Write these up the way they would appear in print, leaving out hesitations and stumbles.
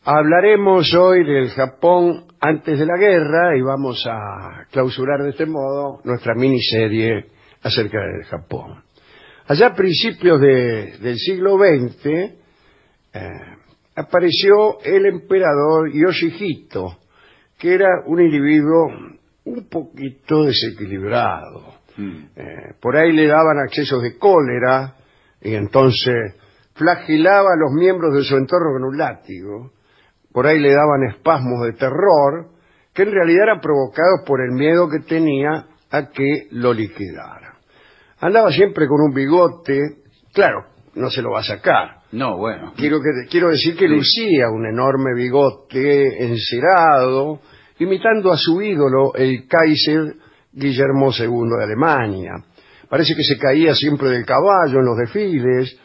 Hablaremos hoy del Japón antes de la guerra y vamos a clausurar de este modo nuestra miniserie acerca del Japón. Allá a principios del siglo XX apareció el emperador Yoshihito, que era un individuo un poquito desequilibrado. Por ahí le daban accesos de cólera y entonces flagelaba a los miembros de su entorno con un látigo. Por ahí le daban espasmos de terror, que en realidad eran provocados por el miedo que tenía a que lo liquidara. Andaba siempre con un bigote, claro, no se lo va a sacar. No, bueno. Quiero decir que lucía un enorme bigote encerado, imitando a su ídolo, el Kaiser Guillermo II de Alemania. Parece que se caía siempre del caballo en los desfiles,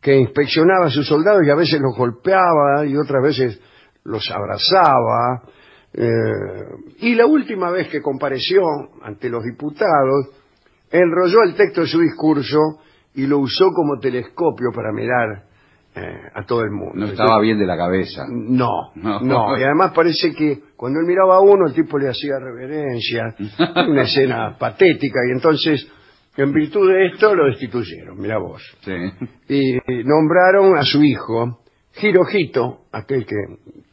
que inspeccionaba a sus soldados y a veces los golpeaba y otras veces los abrazaba, y la última vez que compareció ante los diputados, enrolló el texto de su discurso y lo usó como telescopio para mirar a todo el mundo. No estaba bien de la cabeza. No. Y además parece que cuando él miraba a uno, el tipo le hacía reverencia, una escena patética, y entonces, en virtud de esto, lo destituyeron, mirá vos. Sí. Y nombraron a su hijo, Hirohito, aquel que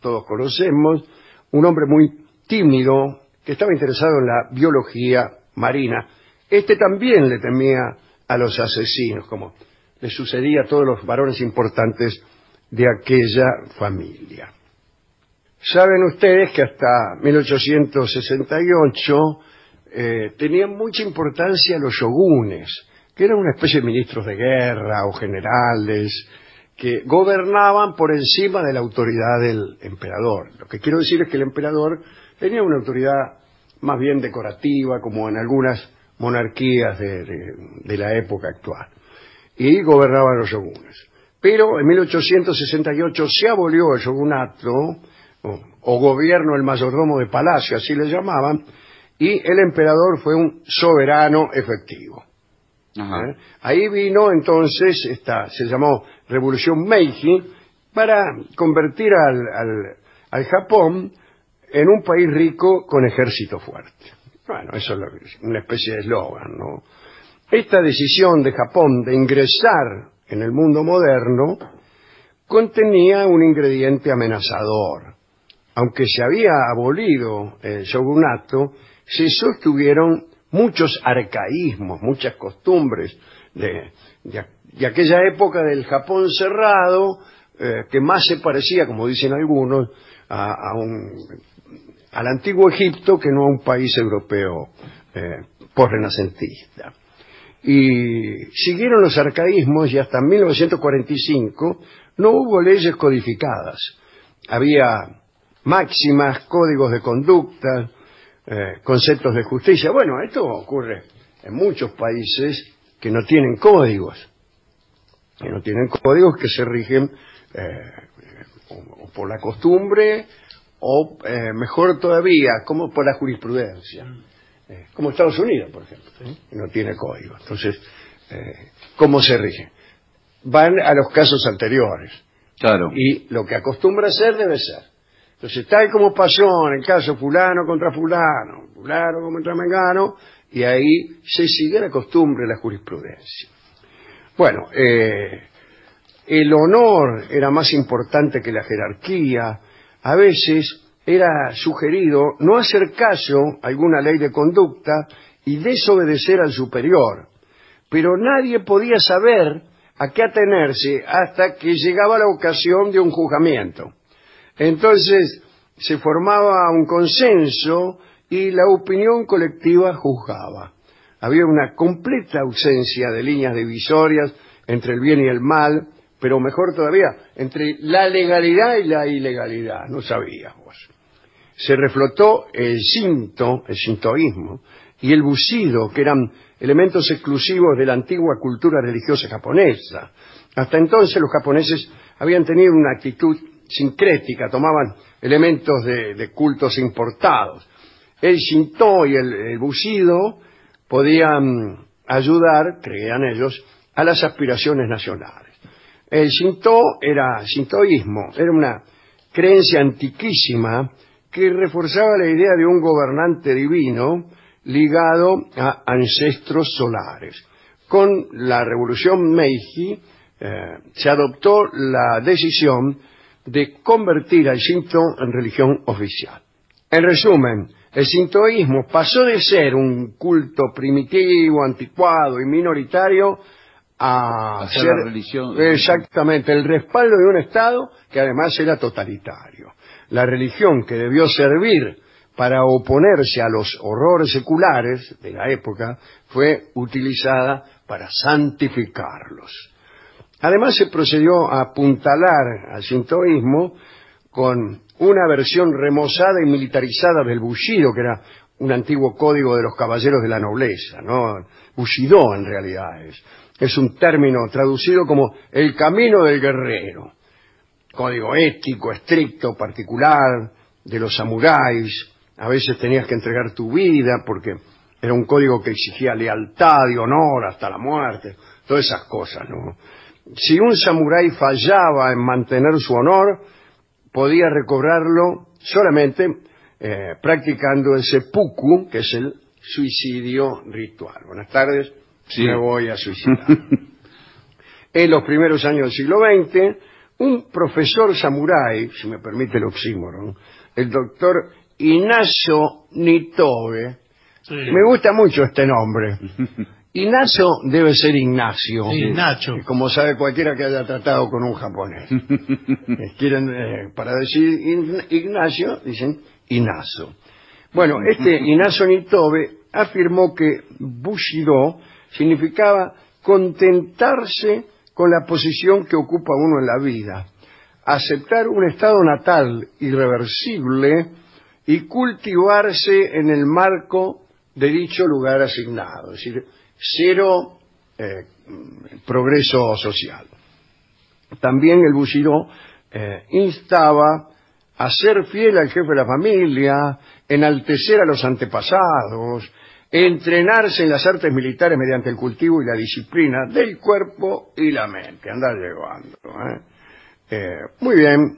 todos conocemos, un hombre muy tímido, que estaba interesado en la biología marina. Este también le temía a los asesinos, como le sucedía a todos los varones importantes de aquella familia. Saben ustedes que hasta 1868 tenían mucha importancia los shogunes, que eran una especie de ministros de guerra o generales, que gobernaban por encima de la autoridad del emperador. Lo que quiero decir es que el emperador tenía una autoridad más bien decorativa, como en algunas monarquías de la época actual, y gobernaban los shogunes. Pero en 1868 se abolió el shogunato, o gobierno del mayordomo de palacio, así le llamaban, y el emperador fue un soberano efectivo. Ajá. Ahí vino entonces, se llamó Revolución Meiji, para convertir al Japón en un país rico con ejército fuerte. Bueno, eso es una especie de eslogan, ¿no? Esta decisión de Japón de ingresar en el mundo moderno contenía un ingrediente amenazador. Aunque se había abolido el shogunato, se sostuvieron muchos arcaísmos, muchas costumbres de aquella época del Japón cerrado, que más se parecía, como dicen algunos, al antiguo Egipto que no a un país europeo posrenacentista. Y siguieron los arcaísmos y hasta 1945 no hubo leyes codificadas. Había máximas, códigos de conducta, conceptos de justicia. Bueno, esto ocurre en muchos países que no tienen códigos, que se rigen o por la costumbre o mejor todavía, como por la jurisprudencia, como Estados Unidos, por ejemplo, que no tiene código. Entonces, ¿cómo se rigen? Van a los casos anteriores. Claro. Y lo que acostumbra ser debe ser. Entonces, tal como pasó en el caso fulano contra fulano, fulano contra mengano, y ahí se sigue la costumbre, la jurisprudencia. Bueno, el honor era más importante que la jerarquía. A veces era sugerido no hacer caso a alguna ley de conducta y desobedecer al superior, pero nadie podía saber a qué atenerse hasta que llegaba la ocasión de un juzgamiento. Entonces se formaba un consenso y la opinión colectiva juzgaba. Había una completa ausencia de líneas divisorias entre el bien y el mal, pero mejor todavía, entre la legalidad y la ilegalidad. No sabíamos. Se reflotó el sintoísmo y el bushido, que eran elementos exclusivos de la antigua cultura religiosa japonesa. Hasta entonces los japoneses habían tenido una actitud sincrética, tomaban elementos de cultos importados. El Shinto y el bushido podían ayudar, creían ellos, a las aspiraciones nacionales. El Shinto era sintoísmo, era una creencia antiquísima que reforzaba la idea de un gobernante divino ligado a ancestros solares. Con la Revolución Meiji se adoptó la decisión de convertir al Shinto en religión oficial. En resumen, el sintoísmo pasó de ser un culto primitivo, anticuado y minoritario a ser la religión. Exactamente, el respaldo de un Estado que además era totalitario. La religión que debió servir para oponerse a los horrores seculares de la época fue utilizada para santificarlos. Además se procedió a apuntalar al sintoísmo con una versión remozada y militarizada del Bushido, que era un antiguo código de los caballeros de la nobleza, ¿no? Bushido en realidad es un término traducido como el camino del guerrero, código ético, estricto, particular, de los samuráis. A veces tenías que entregar tu vida porque era un código que exigía lealtad y honor hasta la muerte, todas esas cosas, ¿no? Si un samurái fallaba en mantener su honor, podía recobrarlo solamente practicando el seppuku, que es el suicidio ritual. Buenas tardes, sí. Me voy a suicidar. En los primeros años del siglo XX, un profesor samurái, si me permite el oxímoron, el doctor Inazo Nitobe, sí. Me gusta mucho este nombre. Inazo debe ser Ignacio. Sí, Nacho. Como sabe cualquiera que haya tratado con un japonés. Quieren, para decir Ignacio, dicen Inazo. Bueno, este Inazo Nitobe afirmó que Bushido significaba contentarse con la posición que ocupa uno en la vida, aceptar un estado natal irreversible y cultivarse en el marco de dicho lugar asignado, es decir, cero progreso social. También el Bushido instaba a ser fiel al jefe de la familia, enaltecer a los antepasados, entrenarse en las artes militares mediante el cultivo y la disciplina del cuerpo y la mente. Andar llegando. Muy bien.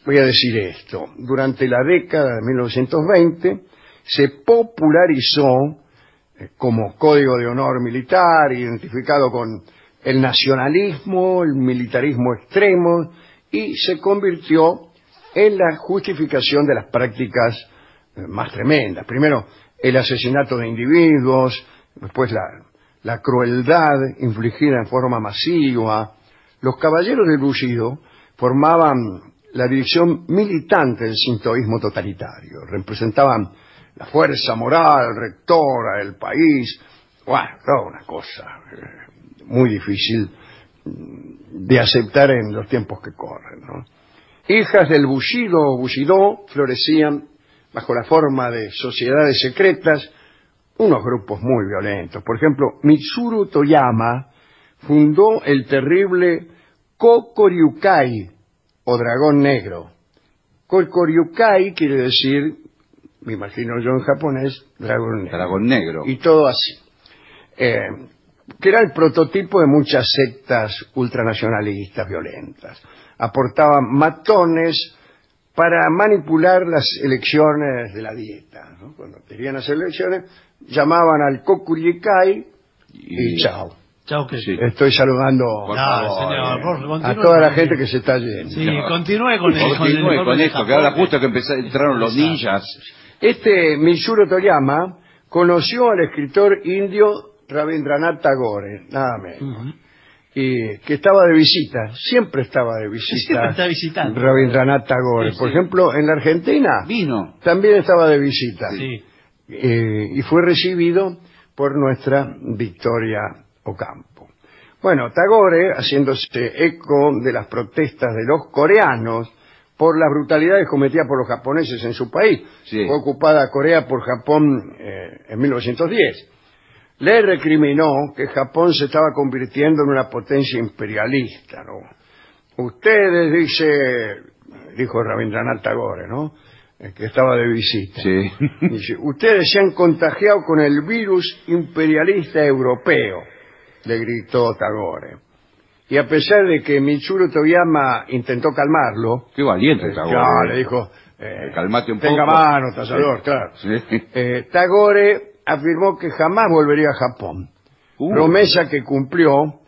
Voy a decir esto. Durante la década de 1920 se popularizó como código de honor militar, identificado con el nacionalismo, el militarismo extremo, y se convirtió en la justificación de las prácticas más tremendas. Primero, el asesinato de individuos, después la crueldad infligida en forma masiva. Los caballeros del Bushido formaban la división militante del sintoísmo totalitario, representaban la fuerza moral rectora del país. Bueno, toda una cosa muy difícil de aceptar en los tiempos que corren, ¿no? Hijas del Bushido o Bushido florecían bajo la forma de sociedades secretas, unos grupos muy violentos. Por ejemplo, Mitsuru Toyama fundó el terrible Kokoryukai, o dragón negro. Kokoryukai quiere decir, me imagino yo en japonés, dragón negro. Dragón negro. Y todo así. Que era el prototipo de muchas sectas ultranacionalistas violentas. Aportaban matones para manipular las elecciones de la dieta, ¿no? Cuando querían hacer elecciones, llamaban al Kokuryukai y chao. Chao, que sí. Estoy saludando a toda la gente que se está yendo. Sí, continúe con esto, que ahora justo que entraron los ninjas. Este Mitsuru Toyama conoció al escritor indio Rabindranath Tagore, nada menos. Y que estaba de visita, siempre estaba de visita. Siempre está visitando. Rabindranath Tagore. Sí, sí. Por ejemplo, en la Argentina vino. También estaba de visita. Sí. Y fue recibido por nuestra Victoria Ocampo. Bueno, Tagore, haciéndose eco de las protestas de los coreanos por las brutalidades cometidas por los japoneses en su país. Sí. Fue ocupada Corea por Japón en 1910. Le recriminó que Japón se estaba convirtiendo en una potencia imperialista, ¿no? Ustedes, dijo Rabindranath Tagore, ¿no? Que estaba de visita. Sí. Dice, ustedes se han contagiado con el virus imperialista europeo, le gritó Tagore. Y a pesar de que Mitsuru Toyama intentó calmarlo, Qué valiente Tagore. ya, le dijo, calmate un tenga poco. mano, tasador, claro. Sí. Tagore afirmó que jamás volvería a Japón. Promesa que cumplió,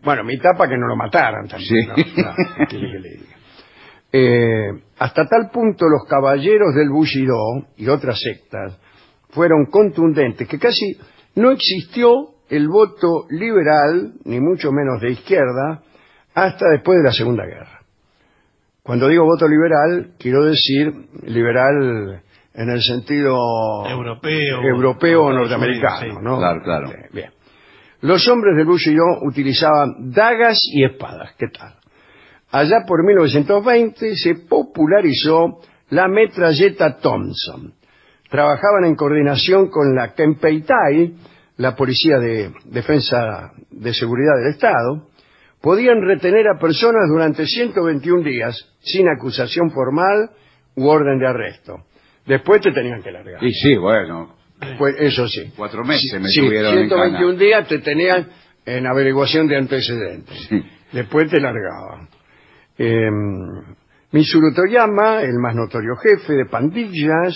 bueno, mitad para que no lo mataran también. Sí. ¿No? Claro, ¿qué quiere que le diga? Hasta tal punto los caballeros del Bushido y otras sectas fueron contundentes que casi no existió el voto liberal, ni mucho menos de izquierda, hasta después de la Segunda Guerra. Cuando digo voto liberal, quiero decir liberal en el sentido europeo o norteamericano, sí. ¿no? Claro. Bien. Los hombres del Bushido utilizaban dagas y espadas. ¿Qué tal? Allá por 1920 se popularizó la metralleta Thompson. Trabajaban en coordinación con la Kempeitai, la Policía de Defensa de Seguridad del Estado. Podían retener a personas durante 121 días sin acusación formal u orden de arresto. Después te tenían que largar. Y sí, bueno. Pues eso sí. 4 meses me Sí, tuvieron en 121 cana. días te tenían en averiguación de antecedentes. Sí. Después te largaban. Mitsuru Toyama, el más notorio jefe de pandillas,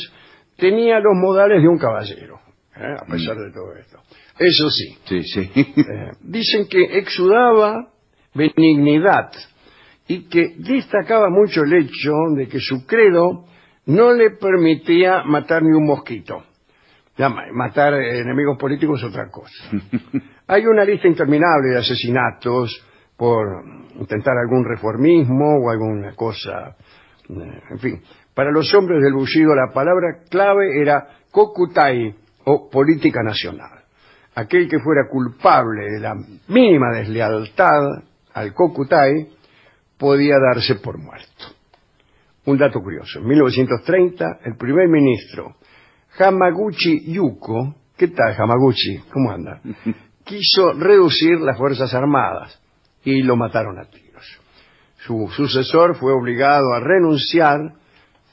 tenía los modales de un caballero, a pesar de todo esto. Eso sí, Sí. dicen que exudaba benignidad y que destacaba mucho el hecho de que su credo no le permitía matar ni un mosquito. Ya, matar enemigos políticos es otra cosa. Hay una lista interminable de asesinatos por intentar algún reformismo o alguna cosa, en fin. Para los hombres del Bushido la palabra clave era kokutai o política nacional. Aquel que fuera culpable de la mínima deslealtad al kokutai podía darse por muerto. Un dato curioso, en 1930 el primer ministro Hamaguchi Yuko, ¿qué tal Hamaguchi? ¿Cómo anda? Quiso reducir las Fuerzas Armadas y lo mataron a tiros. Su sucesor fue obligado a renunciar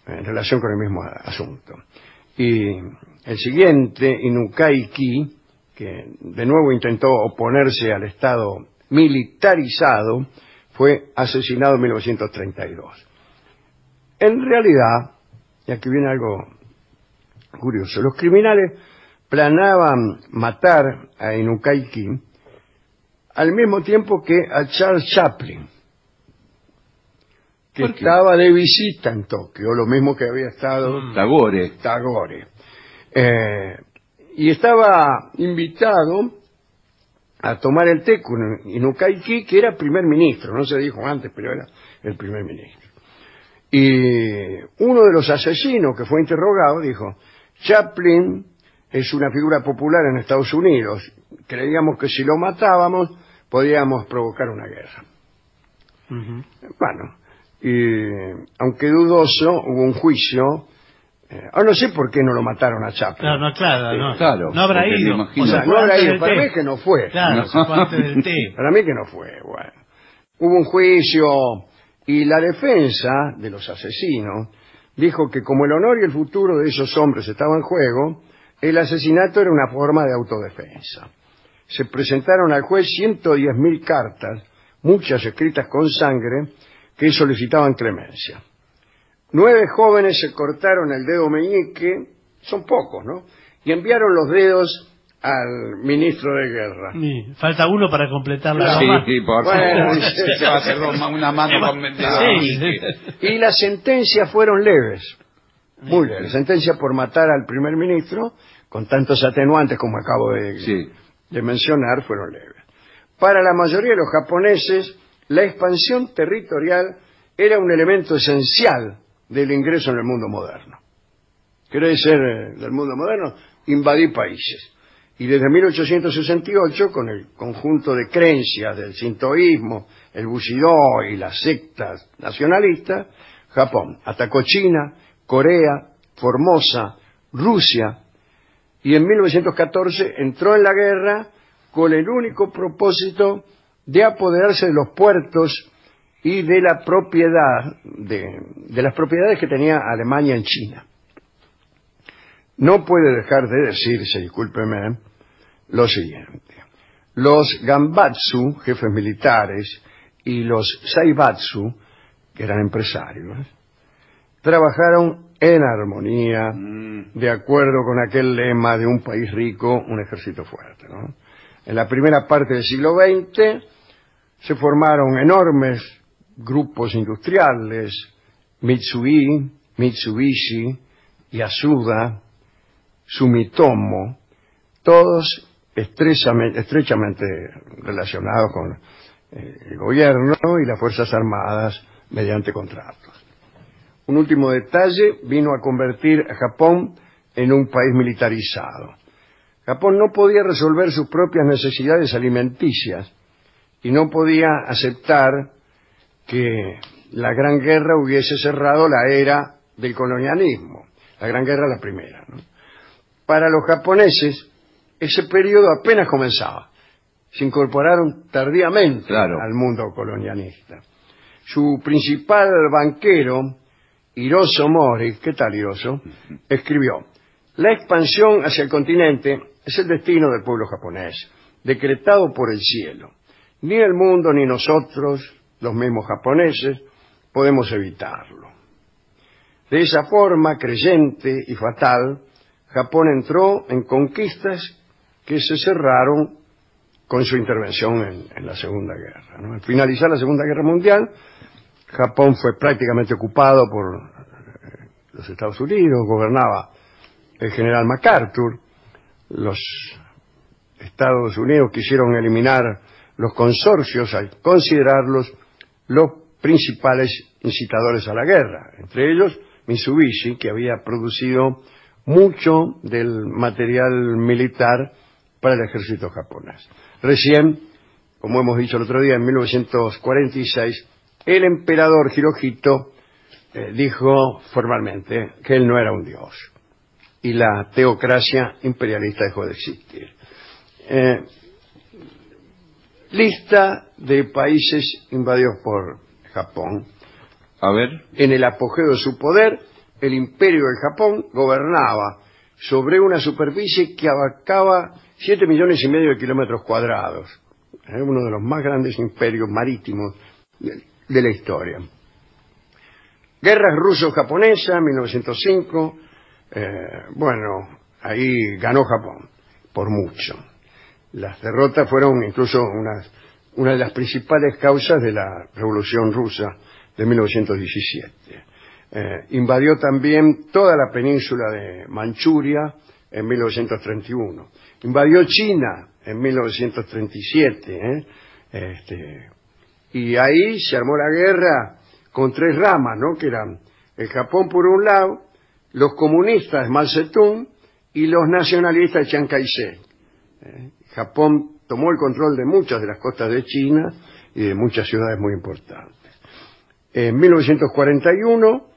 en relación con el mismo asunto. Y el siguiente, Inukai Ki, que de nuevo intentó oponerse al Estado militarizado, fue asesinado en 1932. En realidad, y aquí viene algo curioso, los criminales planeaban matar a Inukai Ki al mismo tiempo que a Charles Chaplin, que estaba de visita en Tokio, lo mismo que había estado Tagore. Y estaba invitado a tomar el té con Inukai Ki, que era primer ministro, no se dijo antes, pero era el primer ministro. Y uno de los asesinos que fue interrogado dijo: Chaplin es una figura popular en Estados Unidos, creíamos que si lo matábamos podíamos provocar una guerra. Bueno, y aunque dudoso, hubo un juicio. No sé por qué no lo mataron a Chaplin. Claro. No habrá porque ido. me imagino. O sea, no habrá ido. Para mí que no fue. Claro, se fue antes del té. Para mí que no fue. Bueno, hubo un juicio y la defensa de los asesinos dijo que como el honor y el futuro de esos hombres estaban en juego, el asesinato era una forma de autodefensa. Se presentaron al juez 110.000 cartas, muchas escritas con sangre, que solicitaban clemencia. 9 jóvenes se cortaron el dedo meñique, son pocos, ¿no? Y enviaron los dedos al ministro de Guerra. Falta uno para completar la Sí, broma. por Bueno, favor. dice- Se va a hacer una mano con el dedo meñique. Y las sentencias fueron leves, muy leves. Sentencia por matar al primer ministro, con tantos atenuantes como acabo de mencionar, fueron leves. Para la mayoría de los japoneses, la expansión territorial era un elemento esencial del ingreso en el mundo moderno. Quiere decir, del mundo moderno, invadir países. Y desde 1868, con el conjunto de creencias del sintoísmo, el Bushido y las sectas nacionalistas, Japón atacó China, Corea, Formosa, Rusia, y en 1914 entró en la guerra con el único propósito de apoderarse de los puertos y de la propiedad, de las propiedades que tenía Alemania en China. No puede dejar de decirse, discúlpeme, lo siguiente. Los Gambatsu, jefes militares, y los Saibatsu, que eran empresarios, trabajaron en armonía, de acuerdo con aquel lema de un país rico, un ejército fuerte, ¿no? En la primera parte del siglo XX se formaron enormes grupos industriales, Mitsui, Mitsubishi, Yasuda, Sumitomo, todos estrechamente relacionados con el gobierno y las Fuerzas Armadas mediante contratos. Un último detalle vino a convertir a Japón en un país militarizado. Japón no podía resolver sus propias necesidades alimenticias y no podía aceptar que la Gran Guerra hubiese cerrado la era del colonialismo. La Gran Guerra, la primera, ¿no? Para los japoneses, ese periodo apenas comenzaba. Se incorporaron tardíamente al mundo colonialista. Su principal banquero, Hiroshi Mori, ¿qué tal, Hiroshi?, escribió: la expansión hacia el continente es el destino del pueblo japonés, decretado por el cielo. Ni el mundo ni nosotros, los mismos japoneses, podemos evitarlo. De esa forma creyente y fatal, Japón entró en conquistas que se cerraron con su intervención en la Segunda Guerra, ¿no? Al finalizar la Segunda Guerra Mundial, Japón fue prácticamente ocupado por los Estados Unidos, gobernaba el general MacArthur. Los Estados Unidos quisieron eliminar los consorcios al considerarlos los principales incitadores a la guerra, entre ellos Mitsubishi, que había producido mucho del material militar para el ejército japonés. Recién, como hemos dicho el otro día, en 1946, el emperador Hirohito dijo formalmente que él no era un dios y la teocracia imperialista dejó de existir. Lista de países invadidos por Japón. A ver. En el apogeo de su poder, el imperio de Japón gobernaba sobre una superficie que abarcaba 7,5 millones de kilómetros cuadrados. Uno de los más grandes imperios marítimos de la historia. Guerras ruso-japonesa, 1905. Bueno, ahí ganó Japón, por mucho. Las derrotas fueron incluso una de las principales causas de la Revolución Rusa de 1917. Invadió también toda la península de Manchuria en 1931. Invadió China en 1937. Y ahí se armó la guerra con tres ramas, ¿no? Que eran el Japón por un lado, los comunistas Mao Zedong y los nacionalistas Chiang Kai-shek. Japón tomó el control de muchas de las costas de China y de muchas ciudades muy importantes. En 1941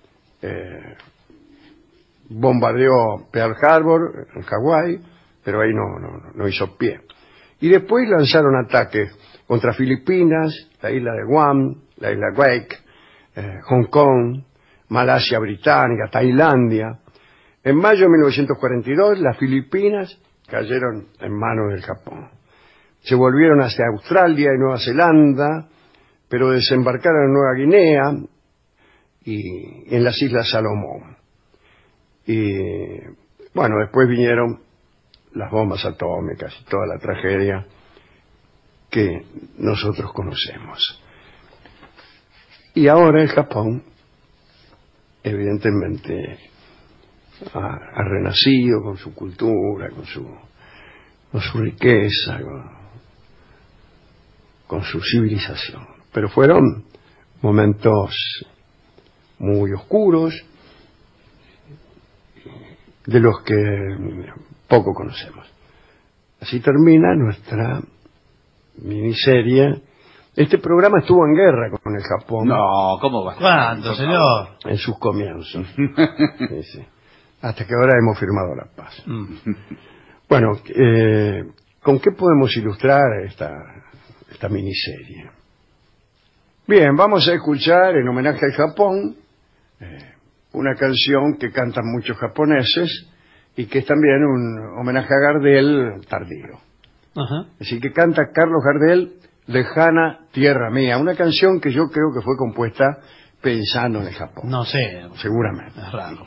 bombardeó Pearl Harbor en Hawái, pero ahí no hizo pie. Y después lanzaron ataques contra Filipinas, la isla de Guam, la isla Wake, Hong Kong, Malasia Británica, Tailandia. En mayo de 1942 las Filipinas cayeron en manos del Japón. Se volvieron hacia Australia y Nueva Zelanda, pero desembarcaron en Nueva Guinea y en las Islas Salomón. Y bueno, después vinieron las bombas atómicas y toda la tragedia que nosotros conocemos. Y ahora el Japón, evidentemente, ha renacido con su cultura, con su riqueza, con su civilización. Pero fueron momentos muy oscuros, de los que poco conocemos. Así termina nuestra miniserie. Este programa estuvo en guerra con el Japón. No, ¿cómo va? ¿Cuándo, señor? En sus comienzos. Sí. Hasta que ahora hemos firmado la paz. Bueno, ¿con qué podemos ilustrar esta miniserie? Bien, vamos a escuchar en homenaje al Japón una canción que cantan muchos japoneses y que es también un homenaje a Gardel tardío. Ajá. Así que canta Carlos Gardel, Lejana Tierra Mía, una canción que yo creo que fue compuesta pensando en el Japón. No sé. Seguramente. Es raro.